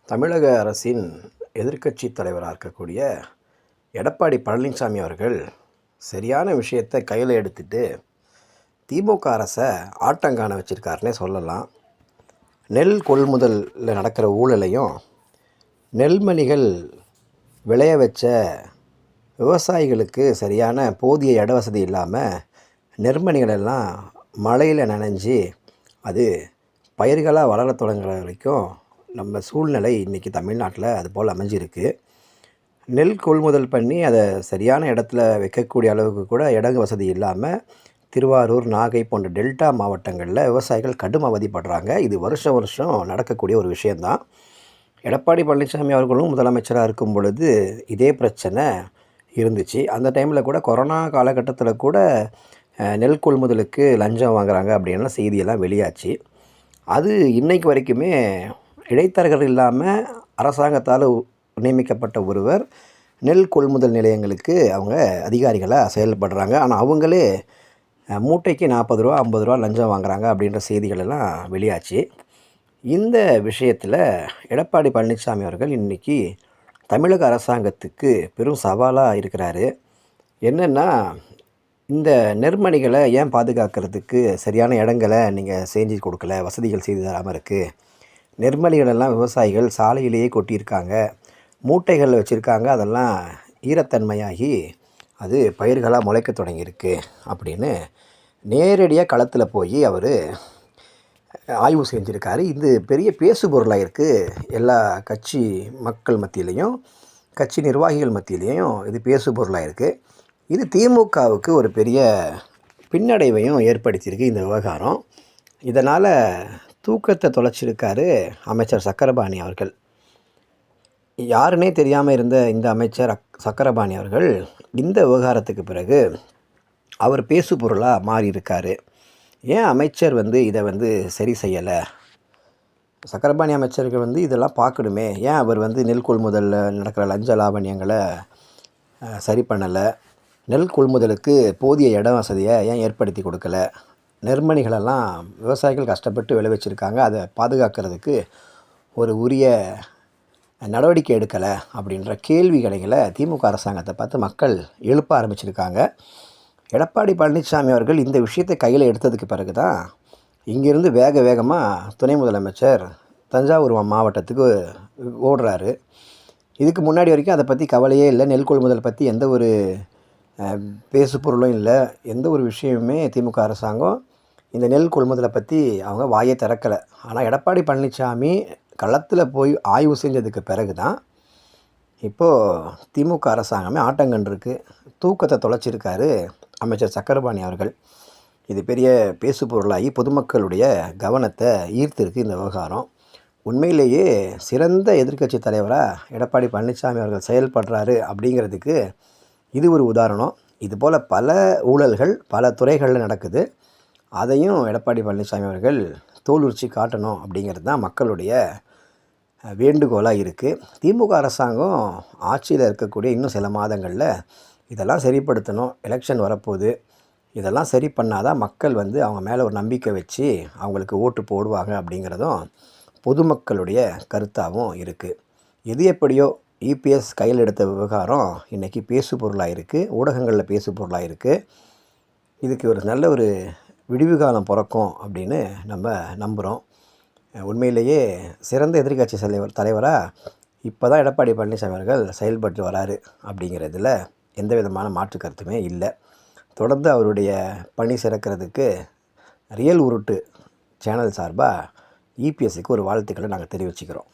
தமிழக அரசின் எதிர்க்கட்சி தலைவராக இருக்கக்கூடிய எடப்பாடி பழனிசாமி அவர்கள் சரியான விஷயத்தை கையில் எடுத்துட்டு திமுக அரசை ஆட்டங்காண வச்சுருக்காருன்னே சொல்லலாம். நெல் கொள்முதலில் நடக்கிற ஊழலையும், நெல்மணிகள் விளைய வச்ச விவசாயிகளுக்கு சரியான போதிய இட வசதி இல்லாமல் நெற்மணிகளெல்லாம் மழையில் நனைஞ்சி அது பயிர்களாக வளர தொடங்குற வரைக்கும் நம்ம சூழ்நிலை இன்றைக்கி தமிழ்நாட்டில் அது போல் அமைஞ்சிருக்கு. நெல் கொள்முதல் பண்ணி அதை சரியான இடத்துல வைக்கக்கூடிய அளவுக்கு கூட இட வசதி இல்லாமல் திருவாரூர், நாகை போன்ற டெல்டா மாவட்டங்களில் விவசாயிகள் கடும் அவதிப்படுறாங்க. இது வருஷம் நடக்கக்கூடிய ஒரு விஷயந்தான். எடப்பாடி பழனிசாமி அவர்களும் முதலமைச்சராக இருக்கும் பொழுது இதே பிரச்சனை இருந்துச்சு. அந்த டைமில் கூட கொரோனா காலகட்டத்தில் கூட நெல் கொள்முதலுக்கு லஞ்சம் வாங்குறாங்க அப்படின்லாம் செய்தியெல்லாம் வெளியாச்சு. அது இன்றைக்கு வரைக்குமே இடைத்தரகர் இல்லாமல் அரசாங்கத்தால் நியமிக்கப்பட்ட ஒருவர் நெல் கொள்முதல் நிலையங்களுக்கு அவங்க அதிகாரிகளாக செயல்படுறாங்க. ஆனால் அவங்களே மூட்டைக்கு 40 ரூபா 50 ரூபா லஞ்சம் வாங்குறாங்க அப்படின்ற செய்திகள் எல்லாம் வெளியாச்சு. இந்த விஷயத்தில் எடப்பாடி பழனிசாமி அவர்கள் இன்றைக்கி தமிழக அரசாங்கத்துக்கு பெரும் சவாலாக இருக்கிறாரு. என்னென்னா, இந்த நெற்மணிகளை ஏன் பாதுகாக்கிறதுக்கு சரியான இடங்களை நீங்கள் செஞ்சு கொடுக்கல, வசதிகள் செய்து தராமல் இருக்குது. நெற்மணிகளெல்லாம் விவசாயிகள் சாலையிலேயே கொட்டியிருக்காங்க, மூட்டைகள் வச்சுருக்காங்க, அதெல்லாம் ஈரத்தன்மையாகி அது பயிர்களாக முளைக்க தொடங்கியிருக்கு அப்படின்னு நேரடியாக களத்தில் போய் அவர் ஆய்வு செஞ்சுருக்காரு. இது பெரிய பேசு பொருளாக இருக்குது. எல்லா கட்சி மக்கள் மத்தியிலையும், கட்சி நிர்வாகிகள் மத்தியிலையும் இது பேசு பொருளாக இருக்குது. இது திமுகவுக்கு ஒரு பெரிய பின்னடைவையும் ஏற்படுத்தியிருக்கு இந்த விவகாரம். இதனால் தூக்கத்தை தொலைச்சிருக்காரு அமைச்சர் சக்கரபாணி அவர்கள். யாருன்னே தெரியாமல் இருந்த இந்த அமைச்சர் சக்கரபாணி அவர்கள் இந்த விவகாரத்துக்கு பிறகு அவர் பேசு பொருளாக மாறியிருக்காரு. ஏன் அமைச்சர் இதை சரி செய்யலை? சக்கரபாணி அமைச்சர்கள் இதெல்லாம் பார்க்கணுமே. ஏன் அவர் நெல் கொள்முதலில் நடக்கிற லஞ்ச லாவண்யங்களை சரி பண்ணலை? நெல் கொள்முதலுக்கு போதிய இட வசதியை ஏன் ஏற்படுத்தி கொடுக்கல? நெற்மணிகளெல்லாம் விவசாயிகள் கஷ்டப்பட்டு விளைவிச்சிருக்காங்க, அதை பாதுகாக்கிறதுக்கு ஒரு உரிய நடவடிக்கை எடுக்கலை அப்படின்ற கேள்விகளை திமுக அரசாங்கத்தை பார்த்து மக்கள் எழுப்ப ஆரம்பிச்சிருக்காங்க. எடப்பாடி பழனிசாமி அவர்கள் இந்த விஷயத்தை கையில் எடுத்ததுக்கு பிறகு தான் இங்கேருந்து வேகமாக துணை முதலமைச்சர் தஞ்சாவூர் மாவட்டத்துக்கு ஓடுறாரு. இதுக்கு முன்னாடி வரைக்கும் அதை பற்றி கவலையே இல்லை. நெல் கொள்முதல் பற்றி எந்த ஒரு பேசு பொருளும் இல்லை. எந்த ஒரு விஷயமுமே திமுக அரசாங்கம் இந்த நெல் கொள்முதலை பற்றி அவங்க வாயை திறக்கலை. ஆனால் எடப்பாடி பழனிசாமி களத்தில் போய் ஆய்வு செஞ்சதுக்கு பிறகு தான் இப்போது திமுக அரசாங்கமே ஆட்டங்கன்றிருக்கு. தூக்கத்தை தொலைச்சிருக்காரு அமைச்சர் சக்கரபாணி அவர்கள். இது பெரிய பேசு பொருளாகி பொதுமக்களுடைய கவனத்தை ஈர்த்திருக்கு இந்த விவகாரம். உண்மையிலேயே சிறந்த எதிர்க்கட்சி தலைவராக எடப்பாடி பழனிசாமி அவர்கள் செயல்படுறாரு அப்படிங்கிறதுக்கு இது ஒரு உதாரணம். இதுபோல் பல ஊழல்கள் பல துறைகளில் நடக்குது. அதையும் எடப்பாடி பழனிசாமி அவர்கள் தோலுரிச்சி காட்டணும் அப்படிங்கிறது தான் மக்களுடைய வேண்டுகோளாக இருக்குது. திமுக அரசாங்கம் ஆட்சியில் இருக்கக்கூடிய இன்னும் சில மாதங்களில் இதெல்லாம் சரிப்படுத்தணும். எலெக்ஷன் வரப்போகுது. இதெல்லாம் சரி பண்ணால் தான் மக்கள் அவங்க மேலே ஒரு நம்பிக்கை வச்சு அவங்களுக்கு ஓட்டு போடுவாங்க அப்படிங்கிறதும் பொதுமக்களுடைய கருத்தாகவும் இருக்குது. எது எப்படியோ இபிஎஸ் கையில் எடுத்த விவகாரம் இன்றைக்கி பேசு பொருளாக இருக்குது, ஊடகங்களில் பேசு பொருளாக இருக்குது. இதுக்கு ஒரு நல்ல ஒரு விடிவு காலம் பிறக்கும் அப்படின்னு நம்ம நம்புகிறோம். உண்மையிலேயே சிறந்த எதிர்க்கட்சி தலைவராக இப்போ தான் எடப்பாடி பழனிசாமி அவர்கள் செயல்பட்டு வராரு அப்படிங்கிறதுல எந்த விதமான மாற்று கருத்துமே இல்லை. தொடர்ந்து அவருடைய பணி சிறக்கிறதுக்கு ரியல் உருட்டு சேனல் சார்பாக இபிஎஸ்சிக்கு ஒரு வாழ்த்துக்களை நாங்கள் தெரிவிச்சுக்கிறோம்.